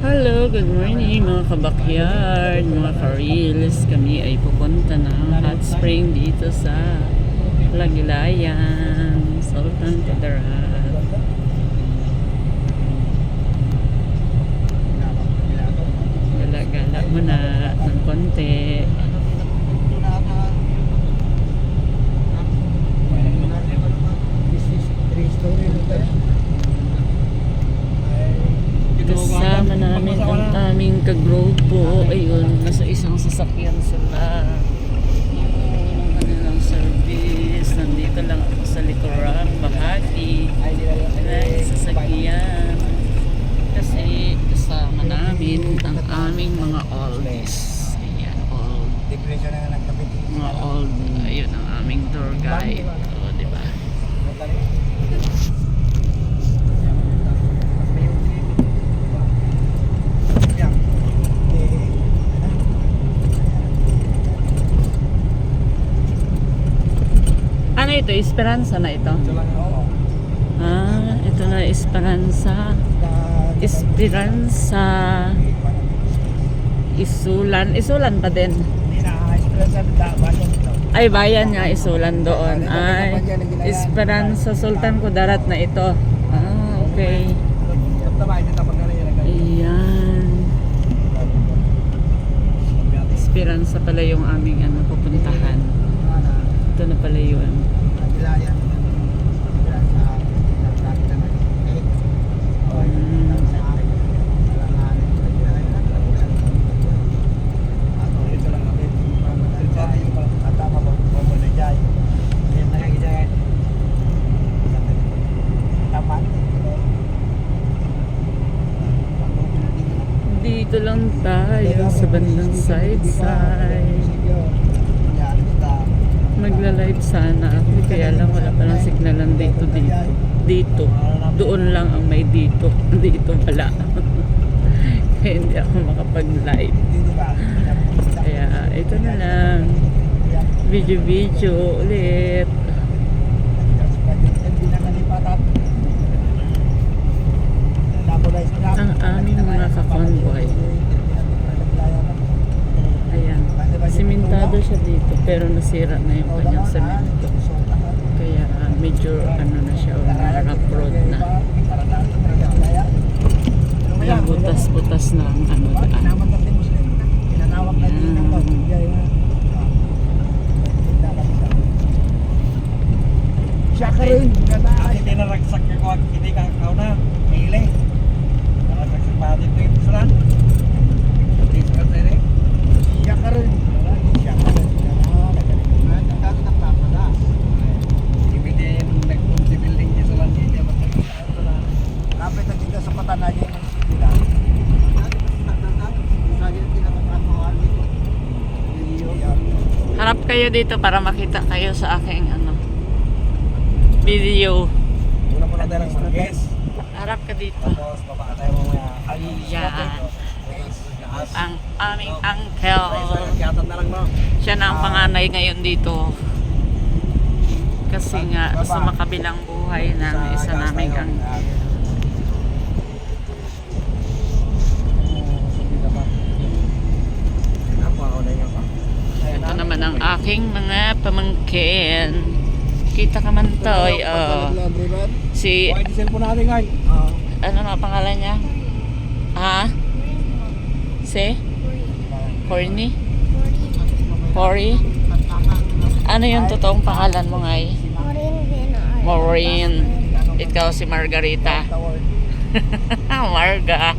Hello, good morning mga kabakyard, mga ka-reels. Kami ay pupunta ng hot spring dito sa Lagilayan, Sultan Kudarat. Gala-gala muna ng konti. Kasama namin ang aming kagrupo. Ayun, nasa isang sasakyan sila. Yung kanilang service. Nandito lang ako sa likuran, bahagi. Sa sasakyan. Kasi kasama namin ang aming mga oldies. Ayan, old. Mga old. Ayun ang aming tour guide. O, diba? Ano ito? Esperanza na ito? Ah, ito na Esperanza. Esperanza. Isulan. Isulan pa din. Ay, bayan nga. Isulan doon. Ay, Esperanza Sultan Kudarat na ito. Ah, okay. Ayan. Esperanza pala yung aming pupuntahan. Ito na pala yun. Dito lang tayo sa bandang side. Magla-live sana ako, kaya lang wala palang signalan dito. Doon lang ang may dito. Dito wala. Kaya hindi ako makapag-live. Kaya ito na lang. Video ulit. Ang aming mga ka-convoy. Ayan. Simentado siya dito pero nasira na yung kanyang semento. Kaya medyo na siya, rough road na. Ayan, butas-butas na ang daan. Siya ka rin. Hindi na ragsak ako. Hindi ka ikaw na. Hili. Naragsak pa dito yung sulan. Hindi ka rin. Siya ka rin. Siya ka rin. Ibigay yung nag-building niya sulan. Hindi naman sulan. Kapit na dito sa mata na yun. Harap kayo dito para makita kayo sa aking video. Muna tayo ng stress. Harap ka dito. Tapos baba tayo mamaya. Ayan. Ang aming uncle. Kiyatan na lang mo. Siya na ang panganay ngayon dito. Kasi nga sa makabilang buhay ng isa naming uncle. Ito naman ang aking mga pamangkin. Kita ka man toy. Si ano na pangalan niya? Ha? Si? Corny? Cory? Ano yung totoong pangalan mo ngay? Maureen. Ikaw si Margarita. Marga.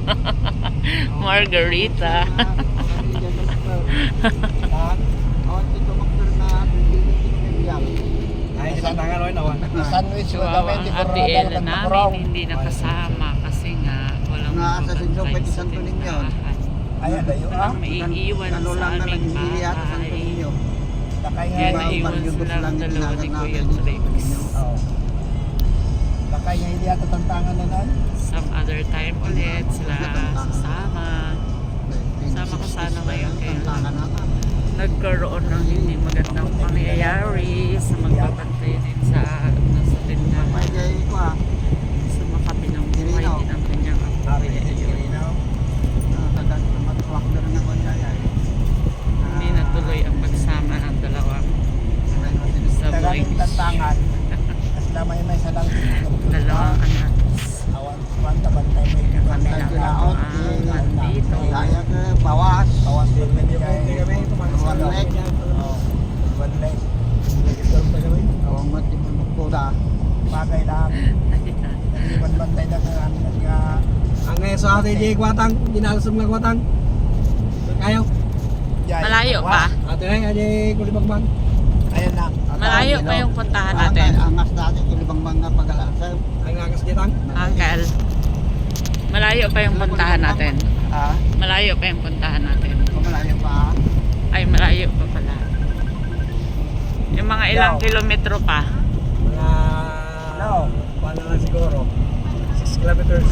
Margarita. So, ang ate Ella namin hindi nakasama kasi nga walang mababantay sa tindahan. Walang maiiwan sa aming bahay. Kaya naiwan sila ang dalawa ni Kuya Trix. Some other time ulit sila sasama. Sama ko sana ngayon kaya nagkaroon ng hindi magandang pangyayari sa magbabantay din sa tindahan. Sa makabilang buhay din ang kanyang tangan. Tapos may salang. Dalawang anak. Awan, banta bantay may bantay kilaot. Dito. Kaya ke bawas. Bawas din kami one leg. One leg. Awang mati magkuda. Bagay lang. Hindi man bantay na nga. Ang ngayon sa atin, Jay Kwatang, ginalasam nga Kwatang. Kayo? Malayo pa. Ate na, Jay Kulibagbang. Ayan lang. Malayo pa yung puntahan natin. Angas natin kulibang mga pag-alasal. Ang ngakas kitang. Uncle. Malayo pa yung puntahan natin. Ha? Malayo pa yung puntahan natin. Malayo pa. Ay, malayo pa pala. Yung mga ilang kilometro pa. Mga... Paano lang siguro? 6 kilometers.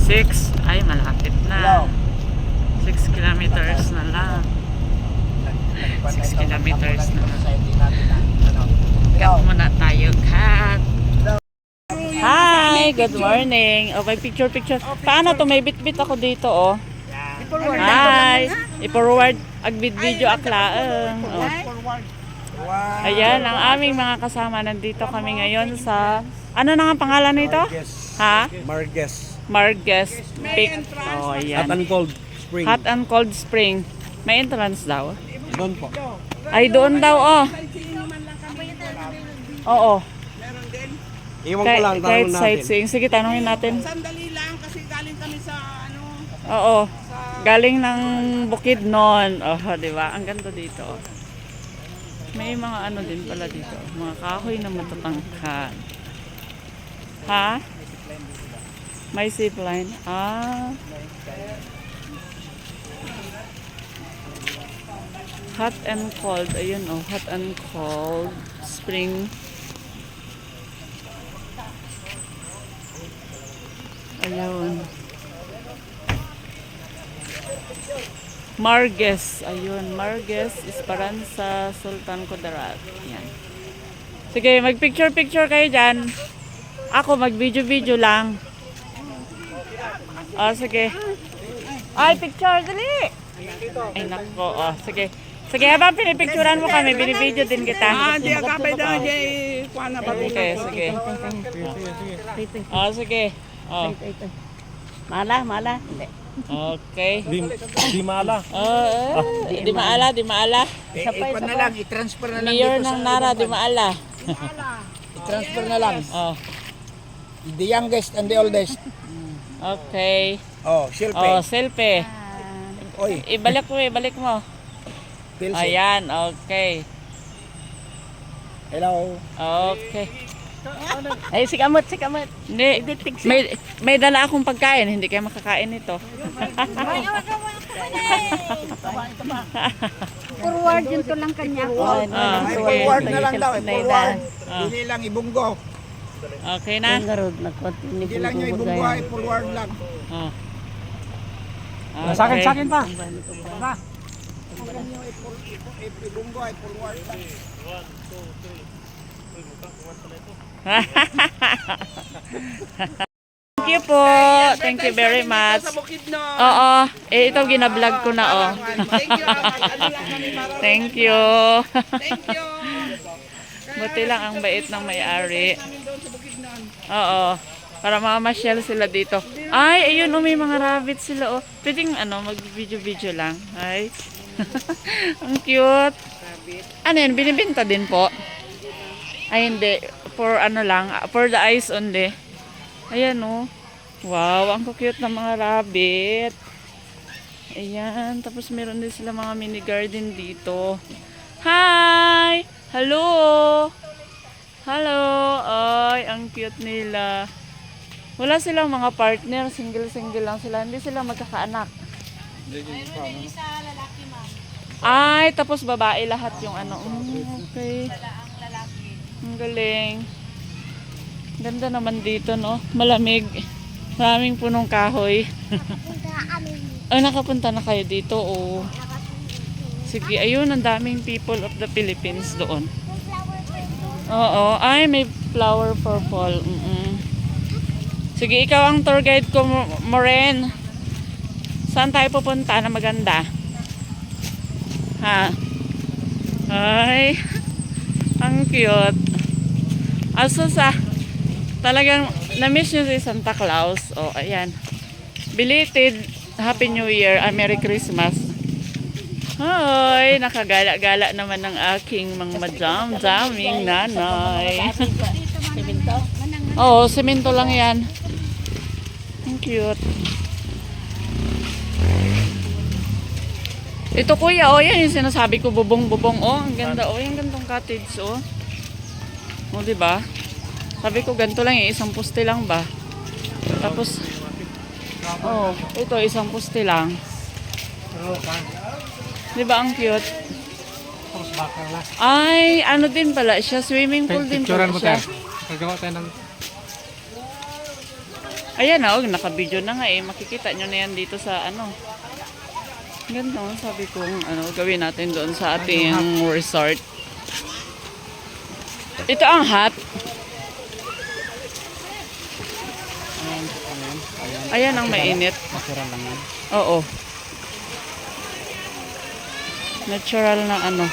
6? Ay, malapit na. 6 kilometers na lang. 6 kilometers na lang. Cut muna tayo, cut. Hi! Good morning! O, may picture. Paano to? May bit-bit ako dito, oh. Hi! I-forward. Agbid-video aklaang. Oh. Ayan, ang aming mga kasama. Nandito kami ngayon sa... Ano na nga pangalan nito? Ha? Marges. Marges Peak. Oh, ayan. Hot and cold spring. Hot and cold spring. May entrance daw. Doon po. Ay, doon daw, oh. Oo. Iwan ko lang, Kahit tanong natin. sightseeing. Sige, tanongin natin. Sandali lang kasi galing kami sa ano. Oo. Galing ng Bukidnon. Oh, di ba? Ang ganda dito. May mga ano din pala dito. Mga kahoy na matatangka. Ha? May zipline. Ah. Hot and cold. Ayun, oh. Hot and cold spring. Ayun. Marges. Ayun. Marges, Esperanza, Sultan Kudarat. Yan. Sige, mag-picture kayo dyan. Ako, mag-video lang. Oh, sige. Ay, picture, dali! Ay, nako. Oh, sige. Sige, habang pinipicturan mo kami, binibideo din kita. Di akapay daw jay kuan na ba. Okay, sige. Oh, sige. Oh. Mala. Hindi. Okay. Di mala. Di maala. I-pan na lang, i-transfer na lang Mayor dito ng sa Nara, di maala. i-transfer na lang. Oh, The youngest and the oldest. okay. Oh, silpe. Oh, selfie. Oy, Ibalik mo. Pilsen. Ayan, okay. Hello. Okay. Ay, si kamot. Hindi, may dala akong pagkain, hindi kayo makakain nito. Forward yun to lang kanya. Ah, Ay, sige. forward na lang daw. Forward. Ah. Dili lang ibunggo. Okay na? Hindi lang nyo ibunggo, i-forward lang. Oh. Sa akin pa. Ibunggo, i-forward lang. Thank you po. Thank you very much. Sa Bukidnon. Oo. Ito gina-vlog ko na, oh. Thank you. Ano lang kami para. Thank you. Thank you. Buti lang ang bait ng may-ari. Kami doon sa Bukidnon. Oo. Para mamasyal sila dito. Ay, ayun, may mga rabbit sila, oh. Pwedeng, mag-video lang. Ay. Ang cute. Ano yan, binibenta din po? Ay, hindi. For for the eyes only. Ayan, oh. Wow, ang cute ng mga rabbit. Ayan, tapos meron din sila mga mini garden dito. Hi! Hello! Hello! Ay, ang cute nila. Wala silang mga partner, single lang sila. Hindi sila magkakaanak. Ay, tapos babae lahat yung okay. Ang galing. Ganda naman dito, no? Malamig. Maraming punong kahoy. Ay, nakapunta na kayo dito, oh. Sige, ayun, ang daming people of the Philippines doon. Oo, ay, may flower for fall. Sige, ikaw ang tour guide ko, Moren. Saan tayo pupunta na maganda? Ha? Ay, ang cute. Also talagang na-miss nyo si Santa Claus. O, ayan. Belated Happy New Year, Merry Christmas. Hoy, nakagala-gala naman ng aking mga madam-daming nanay. Semento? Oo, semento lang yan. Ang cute. Ito kuya, oh, yan yung sinasabi ko, bubong-bubong. Oh, ang ganda. Oh, yung gandong cottage, oh. Oh, diba? Sabi ko, ganito lang yung isang poste lang ba? Tapos, oh, ito, isang poste lang. Diba ang cute? Tapos bakal na. Ay, ano din pala siya, swimming pool din pala siya. Nagawa tayo ng... Ayan na, oh, naka-video na nga eh. Makikita nyo na yan dito sa ano. Ganda, oh, sabi ko, ano, gawin natin doon sa ating resort. Ito ang hot. Ayan ang mainit. Natural lang yan. Oo. Natural na ano.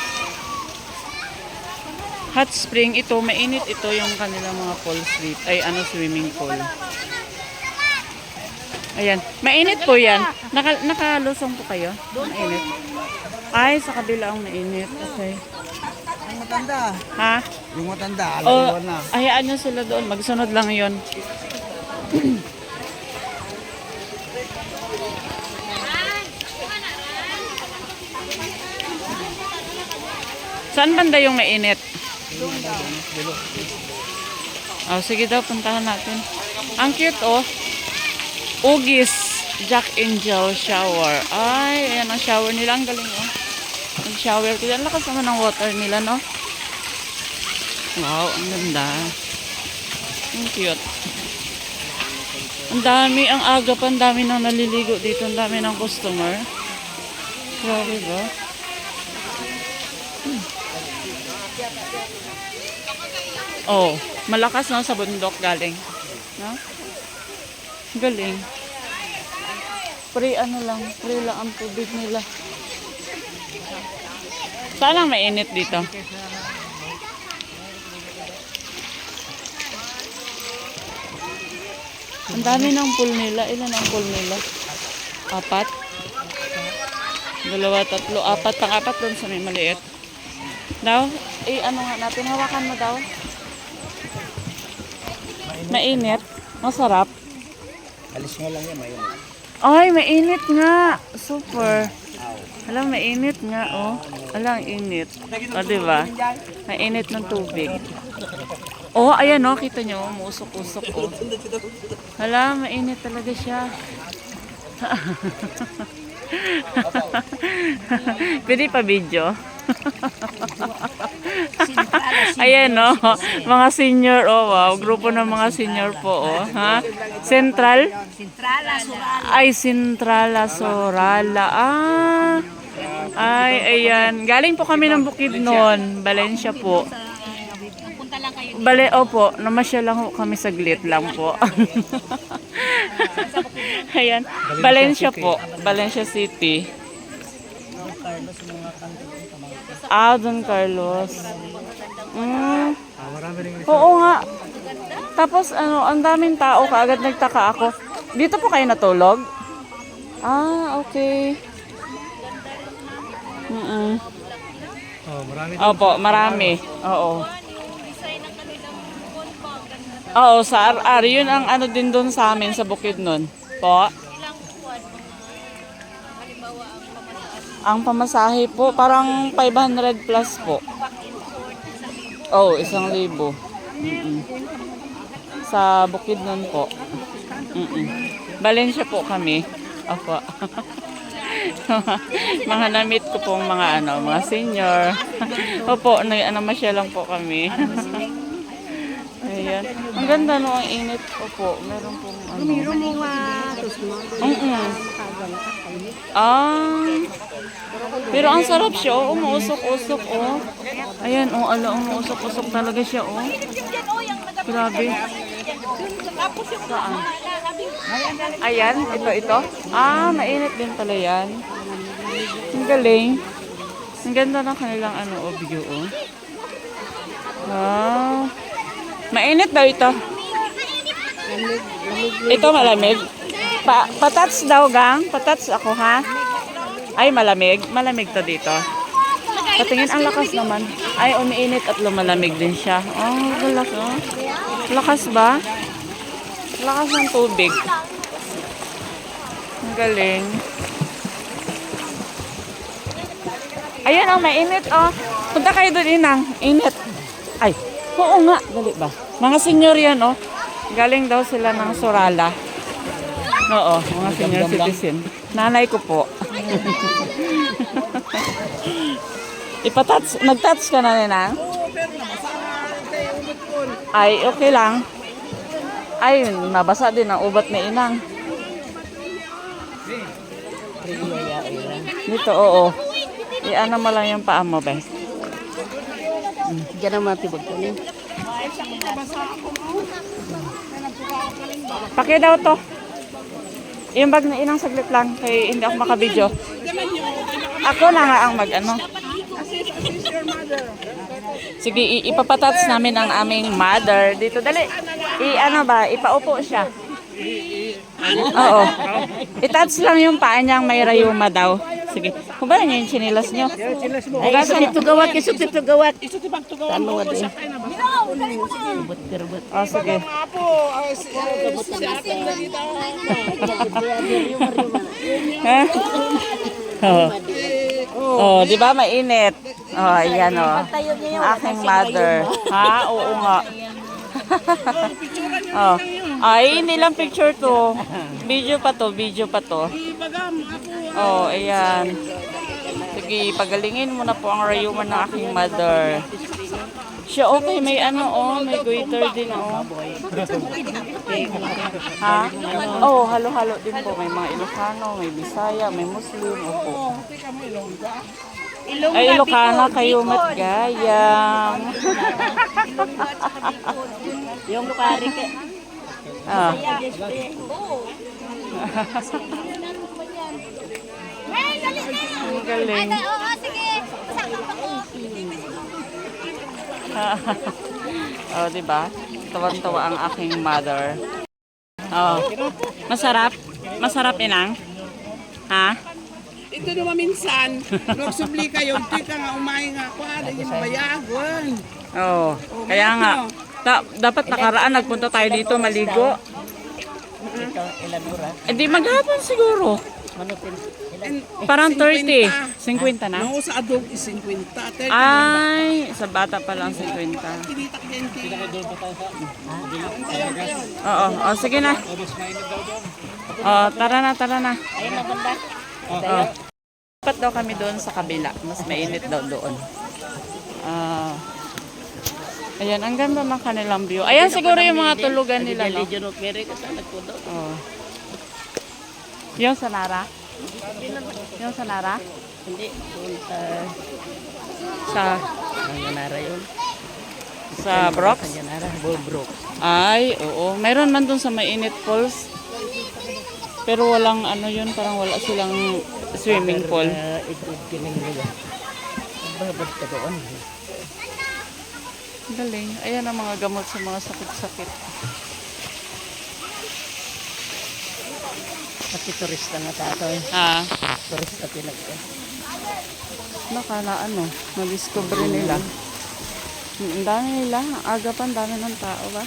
Hot spring ito, mainit ito yung kanilang mga pool sleep. Ay, ano, swimming pool. Ayan. Mainit po yan. Nakalusong po kayo? Mainit. Ay, sa kabila ang mainit. Okay. Yung matanda. Ha? Yung matanda, O, alawan na. hayaan nyo sila doon. Magsunod lang yon. Saan banda yung mainit? Oh, sige daw, puntahan natin. Ang cute, oh. Ugis Jack Angel shower. Ay, ayan ang shower nila. Ang galing, oh. Nag-shower. Kaya ang lakas naman ng water nila, no? Wow, ang ganda. Ang cute. Ang dami, ang aga pa, ang dami nang naliligo dito. Ang dami ng customer. Grabe ba? Oh, malakas no sa bundok galing. No? Galing. Free ano lang, free lang ang tubig nila. Saan ang mainit dito? Ang dami ng pool nila. Ilan ang pool nila? 4? 2, 3, 4. Pang-apat doon sa may maliit. Daw? Ano nga natin? Hawakan mo daw. Mainit. Masarap. Alis mo lang yan, mainit. Ay, mainit nga. Super. Alam, mainit nga, oh. Alam, init. O, diba? Mainit ng tubig. Oh, ayan, oh. Kita nyo, muusok-usok, oh. Alam, mainit talaga siya. Pwede pa video? Ayan, oh. Mga senior, oh, wow. Grupo ng mga senior po, oh. Ha? Central? Ay, Centrala Sorala. Ah. Ay, ayan. Galing po kami ng Bukidnon. Valencia po. Opo. Namasyal lang po kami saglit lang po. Ayan. Valencia po. Valencia City. Ah, Don Carlos. Oo nga. Tapos, ano, ang daming tao. Kaagad nagtaka ako. Dito po kayo natulog? Ah, okay. Oh, marami. Opo, marami. Oo. Oo, sa RR. Yun ang ano din doon sa amin sa Bukidnon. Po. Ang pamasahe po, parang 500 plus po. Oh, 1,000. Sa Bukidnon po. Valencia po kami. Opo. Mga namit ko pong mga ano, mga senior. Opo, masyal lang po kami. Ayan. Ang ganda no, ang init. Opo, meron pong ano. Ah. Pero ang sarap siya, oh, umuusok-usok, oh. Ayan, oh, umuusok-usok talaga siya, oh. Grabe. Saan? Ayan, ito. Ah, mainit din pala yan. Ang galing. Ang ganda ng kanilang ano, view, oh. Wow. Mainit daw ito. Ito malamig. Patats daw, gang. Patats ako, ha? Ay, malamig. Malamig to dito. Patingin, ang lakas naman. Ay, umiinit at lumalamig din siya. Oh, lakas, oh. Lakas ba? Lakas ng tubig. Ang galing. Ayun, oh, mainit, oh. Punta kayo doon, Inang. Init. Ay, oo nga. Dali ba? Mga senior yan, oh. Galing daw sila ng Sorala. Oo, mga senior citizen. Nanay ko po. Nag-touch ka na, Ninang? Oo, pero nabasa kay ulit ko. Ay, okay lang. Ay, nabasa din ang ubat ni Inang. Dito, oo. I-ano mo lang yung paa mo, be. Diyan naman tibag ko niya. Paki daw to. Yung bag na Inang saglit lang. Kaya hindi ako makabidyo. Ako na nga ang mag-ano. Assist your mother. Sige, ipapatats namin ang aming mother. Dito, dali. I-ano ba? Ipaupo siya. Oo. I-touch lang yung paa niyang may rayuma daw. Sige. Kung ba niyo yung chinilas niyo? Ay, isut ito gawat, isut ito gawat. Ano nga din? Oh, sige. Apo, si ate na dito. Ha? Oh, di ba mainit? Oh, ayan oh. Ang aking mother. Ha? Oo nga. Oh. Ay, hindi lang picture to. Video pa to, video pa to. Oh, ayan. Sige, pagalingin mo na po ang rayuman ng aking mother. Siya okay, may ano oh, may goiter din oh. Ha? Oh, halo-halo din po. May mga Ilocano, may Bisaya, may Muslim. Opo. Ay, Ilocano kayo matgayang. Yung lukari ka. Ah. Ang galing. Oo, sige. Pasakap ako. Oh, di ba? Tawan-tawa ang aking mother. Oh. Masarap? Masarap, Inang? Ha? Ito naman minsan, nagsubli kayo, di ka nga umain nga ako, yung bayagon. Oh. Kaya nga. Dapat nakaraan, nagpunta tayo dito, maligo. Ito, ilan ura? Hindi, maghapon siguro. Manutin. Parang 30. 50 na? No, sa adult is 50. 30 Ay, sa bata pa lang 50. Kinitak din Oo, oh, sige na. Oh, tara na, tara na. Ayun na banda. Oo. Dapat daw kami doon sa kabila. Mas mainit daw doon. Ah. Ayan, ang ganda ng kanilang view. Ayan siguro yung mga tulugan nila, no? Religion of Mary ka sa nagpudo. Oh. Yung sa Nara? Yung sa Nara? Hindi, doon Sa ang Yanara yun. sa Brox? Ang Yanara, Bullbrook. Ay, oo. Mayroon man doon sa Mainit Falls. Pero walang ano yun, parang wala silang swimming pool. Ito, kinanggawa. Babad ka doon. Galing. Ayan ang mga gamot sa mga sakit-sakit. Pati turista na tato eh. Ah, Turista pinag nakala ano, na-discover nila. Ang dami nila. Aga pa, ang dami ng tao ba?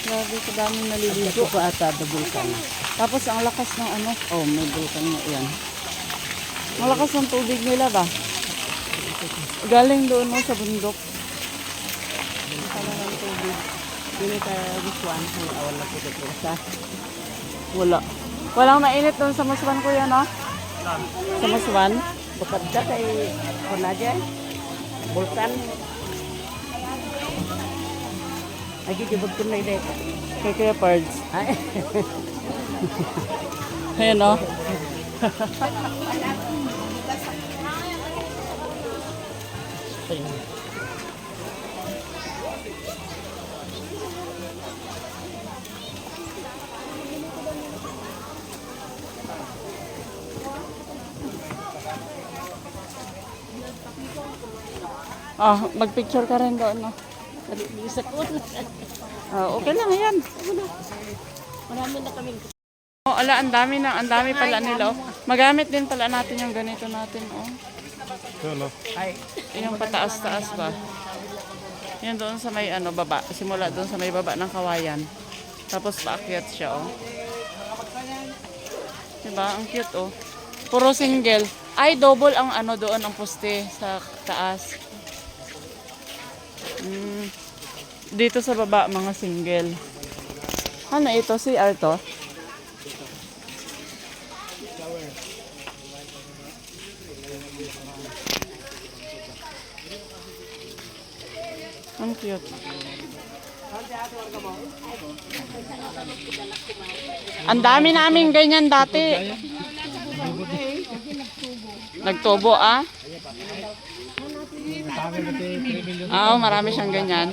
Grabe, ka dami naliligo. Ito pa ata the vulkan. Tapos ang lakas ng ano, oh, may vulkan nga yan. Ang lakas ng tubig nila ba? Galing doon no, sa bundok. Ang ng tubig. Hindi ka gustuan ang awal na puto sa Wala. Walang mainit doon sa Maswan ko yan, no? Sa Maswan? bukad ka kay Kunaja. Vulkan. Lagi jebag ko na ide. Kay Kuya Pards. Ay. Ayan, no? Magpicture ka rin doon, no? Okay lang yan. Marami na kaming Oh, ala, ang dami pala nila. Oh. Magamit din pala natin yung ganito natin, oh. Yung pataas-taas ba? Yan doon sa may baba. Simula doon sa may baba ng kawayan. Tapos paakyat siya, oh. Diba? Ang cute, oh. Puro single. Ay, double ang doon ang poste sa taas. Dito sa baba, mga single. Ano ito? CR to? Ang cute. Ang dami namin ganyan dati. Nagtubo, ah? Marami siyang ganyan.